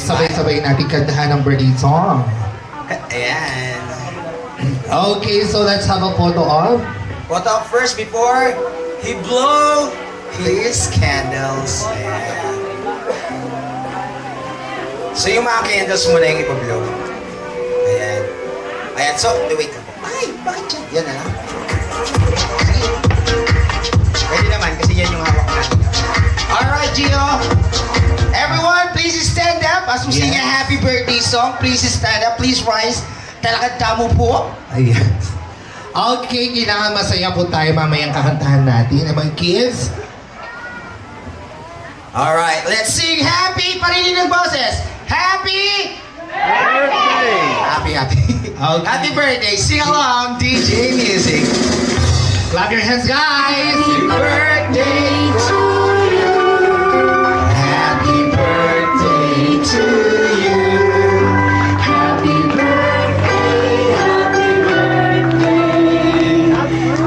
sabay-sabay natin kantahan ng birthday song. Ayan. Okay, so let's have a photo of... Photo first before he blow his candles. Ayan. So yung mga candles muna yung ipablow. Ayan. Ayan, so, wait. Ay, bakit yan? Yan na lang. Pwede naman, kasi yan yung hawak natin. Alright, Gio. Everyone, please stand up. As we sing a happy birthday song, please stand up. Please rise. Talakad mo po. Ayan. Okay, kailangan masaya po tayo mamayang kakantahan natin. Mga kids. Alright, let's sing happy. Parinig ng boses. Happy birthday. Happy. Okay. Happy birthday. Sing along, DJ Music. Clap your hands, guys. Happy birthday to you. Happy birthday to you. Happy birthday, happy birthday.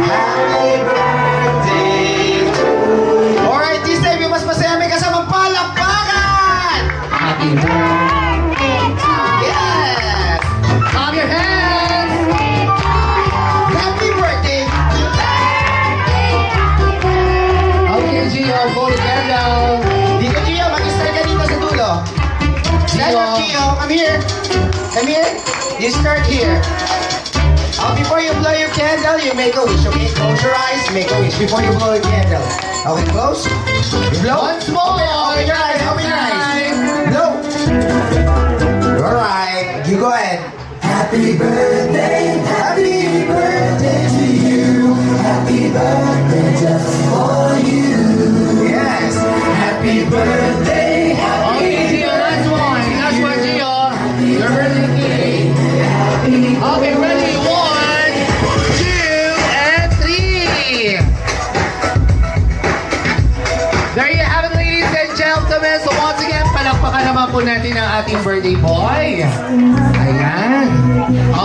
Happy birthday to you. Alright, this time yung mas masaya may kasamang palakpakan. Happy birthday to Yes. Clap your hands. Happy birthday. Okay, Gio, hold the candle. Dito, Gio, mag-start ka dito sa dulo. Stand up, Gio. Come here. Come here. You start here. Before you blow your candle, you make a wish, okay? Close your eyes, make a wish before you blow your candle. Okay, close. You blow. Once more. Open your eyes, open your eyes. Blow. Alright, you go ahead. Happy birthday to you. Happy birthday just for you. Yes. Happy birthday, Okay, Gio, last one. Last one, Gio. Your birthday cake. Okay, ready? 1, 2, and 3. There you have it, ladies and gentlemen. So once again, palakpakan naman po natin ang ating birthday boy. Ayan.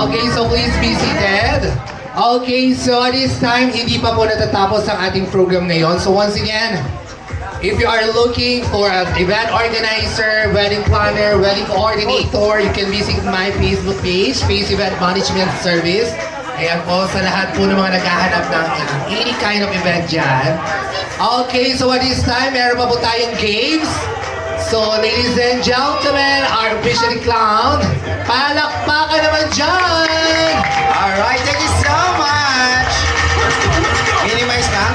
Okay, so please be seated. Okay, so at this time, hindi pa po natatapos ang ating program ngayon. So once again, if you are looking for an event organizer, wedding planner, wedding coordinator, you can visit my Facebook page, Face Event Management Service. Ayan po, sa lahat po ng mga naghahanap ng any kind of event dyan. Okay, so at this time, meron pa po tayong games. So, ladies and gentlemen, our officially clown, palakpakan naman dyan! Alright, thank you so much. Minimize na.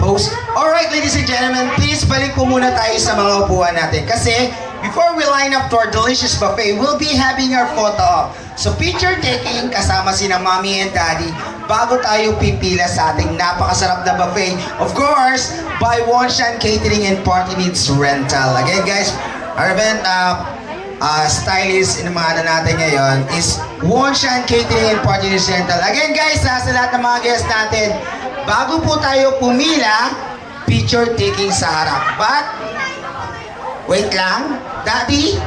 Pose. Alright, ladies and gentlemen, please balik po muna tayo sa mga upuan natin. Kasi, before we line up to our delicious buffet, we'll be having our photo op. So, picture taking kasama sina mommy and daddy bago tayo pipila sa ating napakasarap na buffet. Of course, by Wanshan Catering and Party Needs Rental. Again, guys, our event stylist in mga natin ngayon is Wanshan Catering and Party Needs Rental. Again, guys, sa lahat ng mga guests natin, bago po tayo pumila, picture taking sa harap. But, wait lang. Daddy,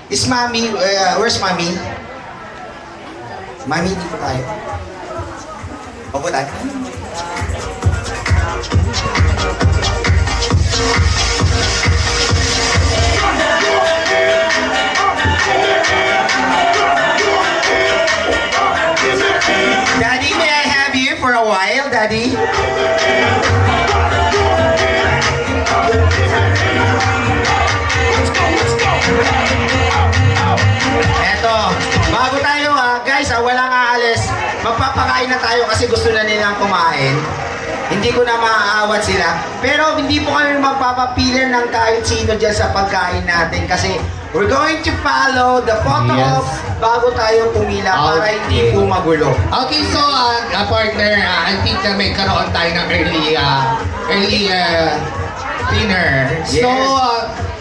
is mommy, where's mommy? Mommy, dito tayo. Opo tayo. Daddy, may I have you for a while, Daddy? Eto, bago tayo guys, walang aalis. Magpapakain na tayo kasi gusto na nilang kumain. Hindi ko na maaawat sila. Pero hindi po kami magpapapiler ng kahit sino dyan sa pagkain natin kasi we're going to follow the photo op bago tayo pumila para hindi po magulo. Okay, so partner, I think na may karoon tayo ng early dinner. Yes. So,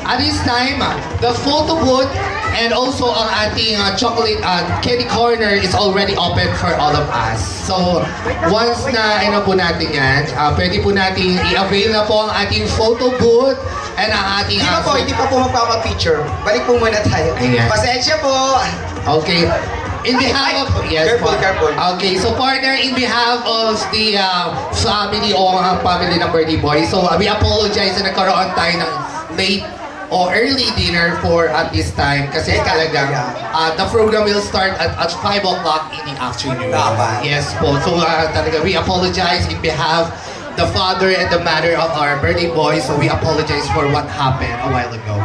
at this time, the photo booth and also ang ating chocolate candy corner is already open for all of us. So, once na po natin yan, pwede po natin i-avail na po ang ating photo booth and ang ating... Hindi pa po magpapapicture. Balik po muna tayo. Ayan. Pasensya po. Okay. In behalf of... Yes, Careful. Okay, so partner, in behalf of the family o ang family ng birthday boy, so we apologize na nagkaroon tayo ng late o early dinner for at this time kasi talagang the program will start at 5 o'clock in the afternoon. Dapat. Yes po. So talaga we apologize in behalf the father and the mother of our birthday boy. So we apologize for what happened a while ago.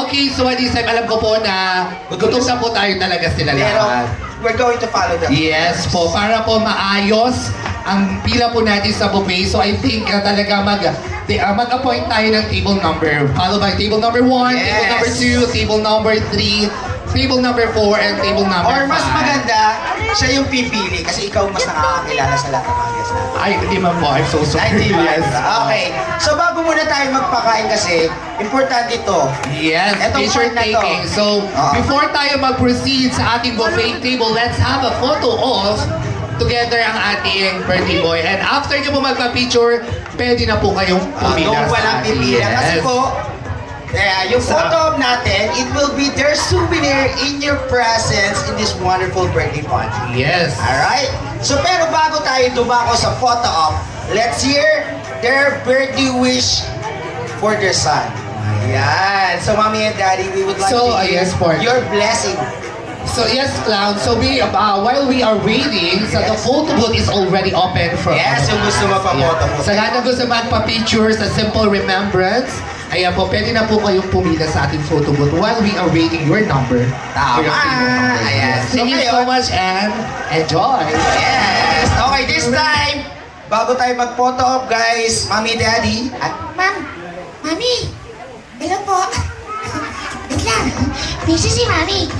Okay, so at this time alam ko po na gutom na po tayo talaga sila Pero, lahat. we're going to follow the Yes po, para po maayos ang pila po natin sa buffet. So I think talaga mag-appoint tayo ng table number. Followed by table number 1, table Yes. number 2, table number 3, table number 4, and table number 5. Or mas maganda, siya yung pipili kasi ikaw mas nakakakilala sa lahat ng mga guests natin. Ay, hindi man po. I'm so sorry. Ay, di ba? Yes. Okay. So bago muna tayo magpakain kasi, importante ito. Yes, Etong picture part na to. taking. So, before tayo mag-proceed sa ating buffet table, let's have a photo of together ang ating birthday boy. And after nyo po magpa-picture, pwede na po kayong pumila Doon walang sa atin. pipila. Kasi Yes. po, yung photo natin, it will be their souvenir in your presence in this wonderful birthday party. Yes. Alright? So pero bago tayo dumako sa photo op, let's hear their birthday wish for their son. Ayan. So mommy and daddy, we would like So, to hear yes, partner. your blessing. So yes, Clown. So while we are waiting, so the Yes. photo booth is already open for Yes, yung gusto magpa-photo booth. Sa lahat ng gusto magpa-pictures, a simple remembrance, ayan po, pwede na po kayong pumila sa ating photo booth while we are waiting your number. Tama. For your table number. Ayan. Thank you So, so ngayon- much and enjoy. Yes! Okay, this time, bago tayo mag-photo op, guys, mommy, daddy, at Mami! Hello po! Wait lang! Busy si Mami!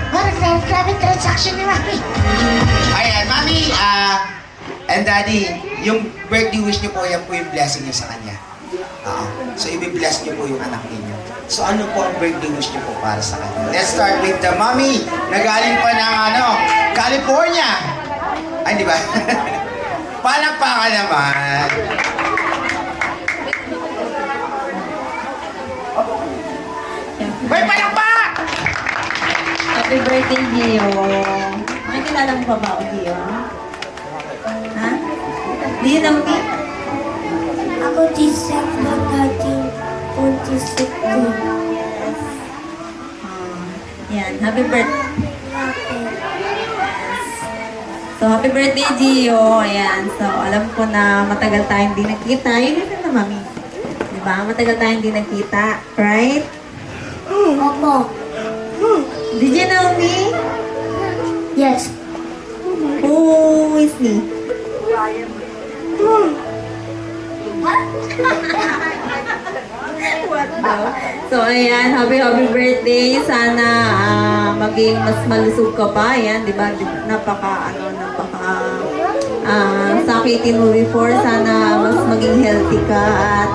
Grabe transaction ni Mami! ayan, mommy, and daddy, yung birthday wish niyo po, yan po yung blessing niyo sa kanya. So, i-bless niyo po yung anak ninyo. So, ano po ang birthday wish niyo po para sa kanya? Let's start with the mommy, na galing pa ng, California. Ay, di ba? Palakpakan naman. May palakpak! Happy birthday, Gio. Makikilala mo pa ba ako, Gio? Ha? Di yun ang di? Ako December 13, 2016. Yan, happy birthday. So, happy birthday, Gio. Ayan. So, alam ko na matagal tayong hindi nakita. Yun yun na, mami. Diba? Matagal tayong hindi nakita. Right? Opo. Did you know me? Yes. Who is me? What daw? So, ayan, happy birthday. Sana maging mas malusog ka pa. Ayan, di ba? Sakitin mo before. Sana mas maging healthy ka at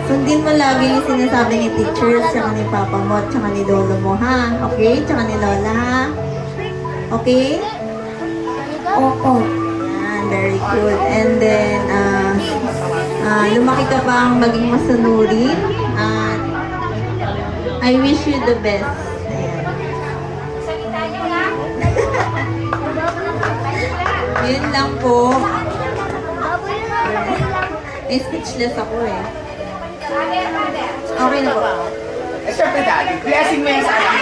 sundin mo lagi yung sinasabi ni teachers, tsaka ni papa mo, tsaka ni lolo mo, ha? Okay? Tsaka ni lola, ha? Okay? Opo. Yan, very good. And then, lumaki ka pang maging masunurin. At I wish you the best. Ayan. Yun lang po. Speechless ako eh. Okay na po. Eh, syempre, daddy, blessing mo yan sa anak.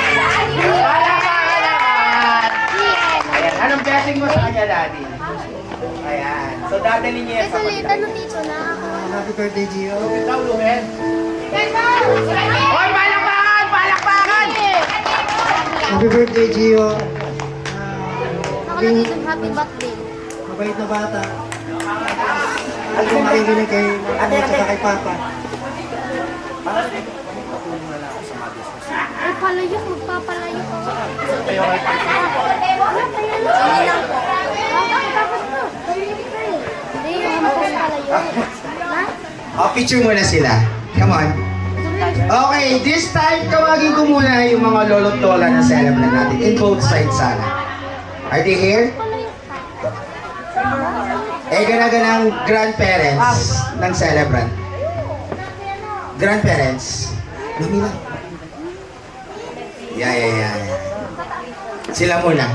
Palakpakan naman! Ayan, anong blessing mo sa kanya, daddy? Ayan. So, dadalhin niya yan sa pagkain. Happy birthday, Gio. Ikaw, Lumen. Hoy, palakpakan! Palakpakan! Happy birthday, Gio. Happy birthday. Mabait na bata. At kung makikinig kay mama at saka kay papa. Ay, palayo. Magpapalayo ko. Hindi lang po. Tapos to. Hindi yung magpapalayo. Ha? Picture muna sila. Come on. Okay, this time, tawagin ko muna yung mga lolo't lola na celebrant natin. In both sides sana. Are they here? Ganaganang grandparents ng celebrant. Grandparents. Namila. Yeah. Sila muna.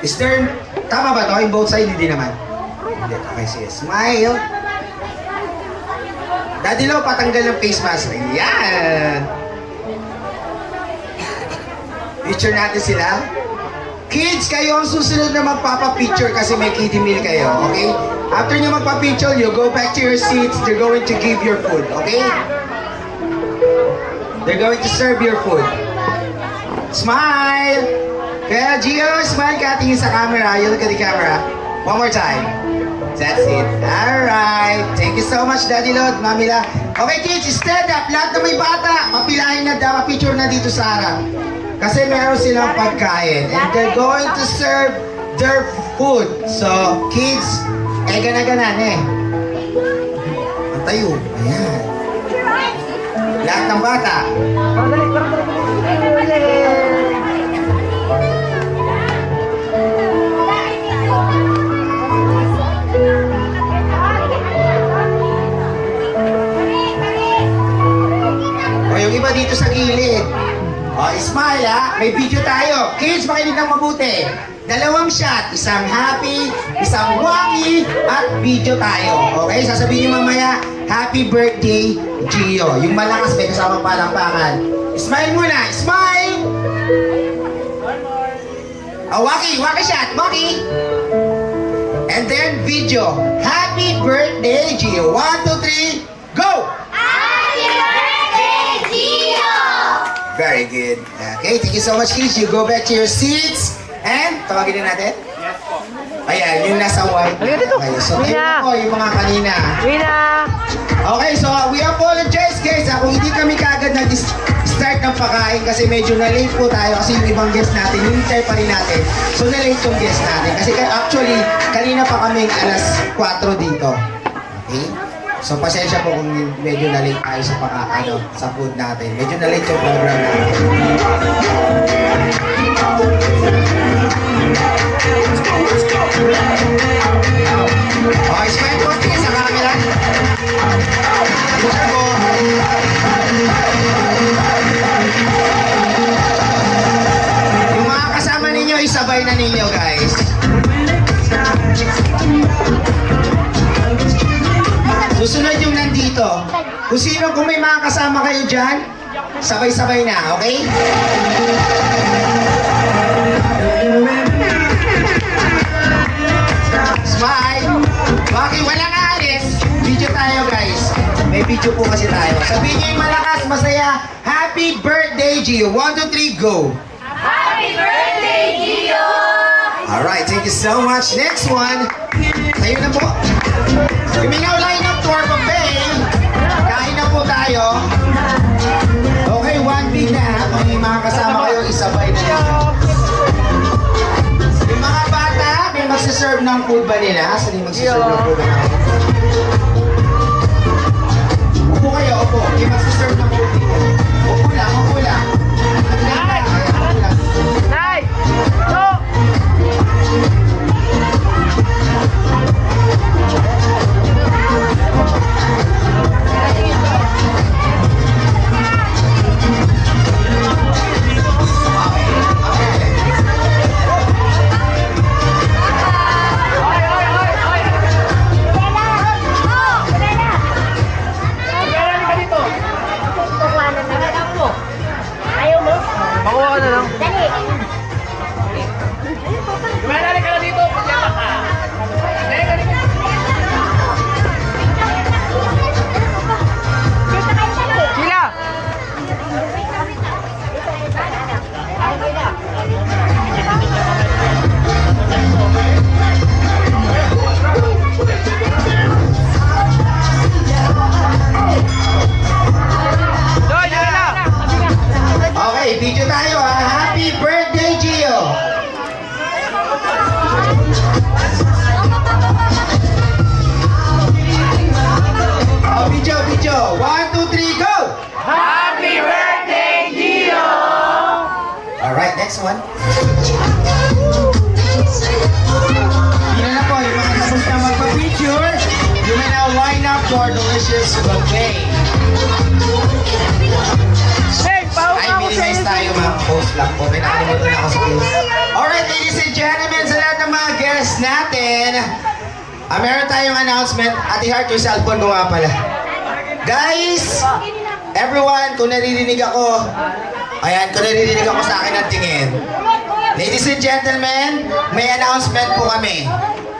Is there... Tama ba to? In both sides, hindi naman. Hindi. Okay, sige. Smile. Daddy Lo, patanggal ng face mask. Ayan. Picture natin sila. Kids, kayo ang susunod na magpapa-picture kasi may kiddie meal kayo, okay? After nyo magpa-picture, you go back to your seats. They're going to give your food, okay? They're going to serve your food. Smile! Kaya Gio, smile ka, tingin sa camera. You look at the camera. One more time. That's it. Alright. Thank you so much, Daddy Lord, Mami La. Okay, kids, stand up. Lahat na may bata, papilahin na daw, picture na dito sa harap. Kasi meron silang pagkain. And they're going to serve their food. So, kids, gana-ganan eh. Ang tayo. Ayan. Lahat ng bata. O, yung iba dito sa gilid. O, smile ha. May video tayo. Kids, makinig ng mabuti. 2 shot. Isang happy, isang wacky, at video tayo. Okay? Sasabihin niyo mamaya, happy birthday, Gio. Yung malakas may kasama palakpakan. Smile muna. Smile! Oh, wacky shot. Wacky. And then video. Happy birthday, Gio. 1, 2, 3, go! Happy birthday, Gio! Very good. Okay, thank you so much, kids. You go back to your seats. And, tawagin na natin? Yes po. Ayan, yung nasa white. Okay, so tayo po yung mga kanina. Okay, so we apologize guys. Kung hindi kami kagad nag-start ng pagkain kasi medyo na-late po tayo kasi yung ibang guest natin, hinintay pa rin natin. So na-late yung guest natin. Kasi actually, kanina pa kami alas 4 dito. Okay? So pasensya po kung medyo na-late tayo sa food natin. Medyo na-late yung program natin. Okay, smile po tingin sa camera. Picture po. Yung mga kasama ninyo, isabay na ninyo guys. Susunod yung nandito. Kung may mga kasama kayo dyan, sabay-sabay na, okay? Smile! Bakit walang aalis? Video tayo guys. May video po kasi tayo. Sabihin niyo yung malakas, masaya. Happy birthday, Gio. 1, 2, 3, go! Happy birthday, Gio! Alright, thank you so much. Next one. Tayo na po. Luminaw line up to our buffet. Kain na po tayo. Okay, 1 big na. Kung may mga kasama kayo, isabay na nyo. Yung mga bata, may magsiserve ng food ba nila? Saan yung magsiserve ng food ba nila? Upo kayo, upo. May magsiserve ng food nila. Upo lang, upo lang. Okay, video tayo ha. Happy birthday, Gio! Oh, video. 1, 2, 3, go! Happy birthday, Gio! Alright, next one. Yun na po, yung mga tapos na magpa-picture, you may now line up for delicious buffet. Ay, minimize tayo ma'am. Post lang po. Pinakalimutan ako sa place. Alright, ladies and gentlemen, sa lahat ng mga guests natin, meron tayong announcement. Ate Heart, yung cellphone ko nga pala. Guys, everyone, kung naririnig ako, ayan, kung naririnig ako sa akin ang tingin. Ladies and gentlemen, may announcement po kami.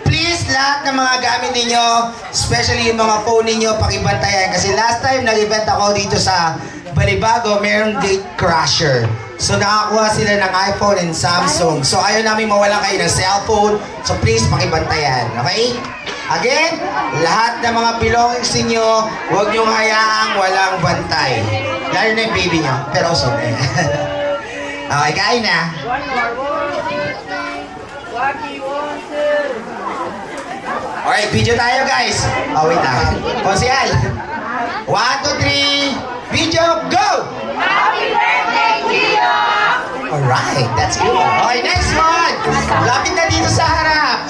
Please, lahat ng mga gamit ninyo, especially yung mga phone ninyo, pakibantayan. Kasi last time, nag-event ako dito sa Balibago, mayroong gate crasher. So, nakakuha sila ng iPhone and Samsung. So, ayaw namin mawalan kayo ng cellphone. So, please, pakibantayan. Okay? Again, lahat ng mga belongings ninyo, huwag niyong hayaang walang bantay. Lalo na yung baby niyo. Pero also, okay, kain na. Alright, video tayo guys. Oh, wait lang. Konsyal. 1, 2, 3. Video, go! Happy birthday, Gio! Alright, that's good. Okay, next one. Lapit na dito sa harap.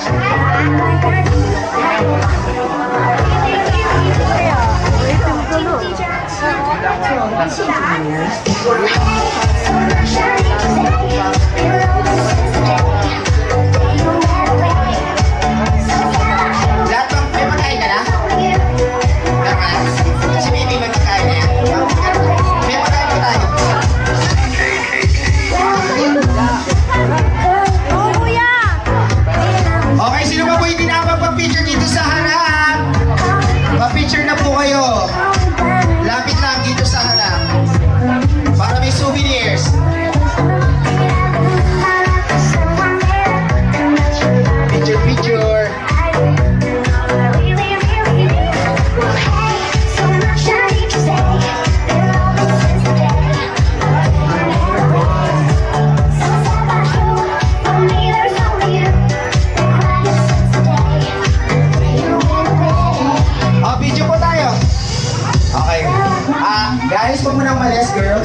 Lahat bang, may pagkain ka na? Lahat? Si baby magkakain na yan. May pagkain pa tayo. Okay, sino ba po hindi nakapag-picture dito sa harap? Pa-picture na po kayo. Lapit lang dito sa harap. Para may souvenirs. Picture, picture. Oh, video po tayo. Okay. Guys, huwag mo nang malis, girls.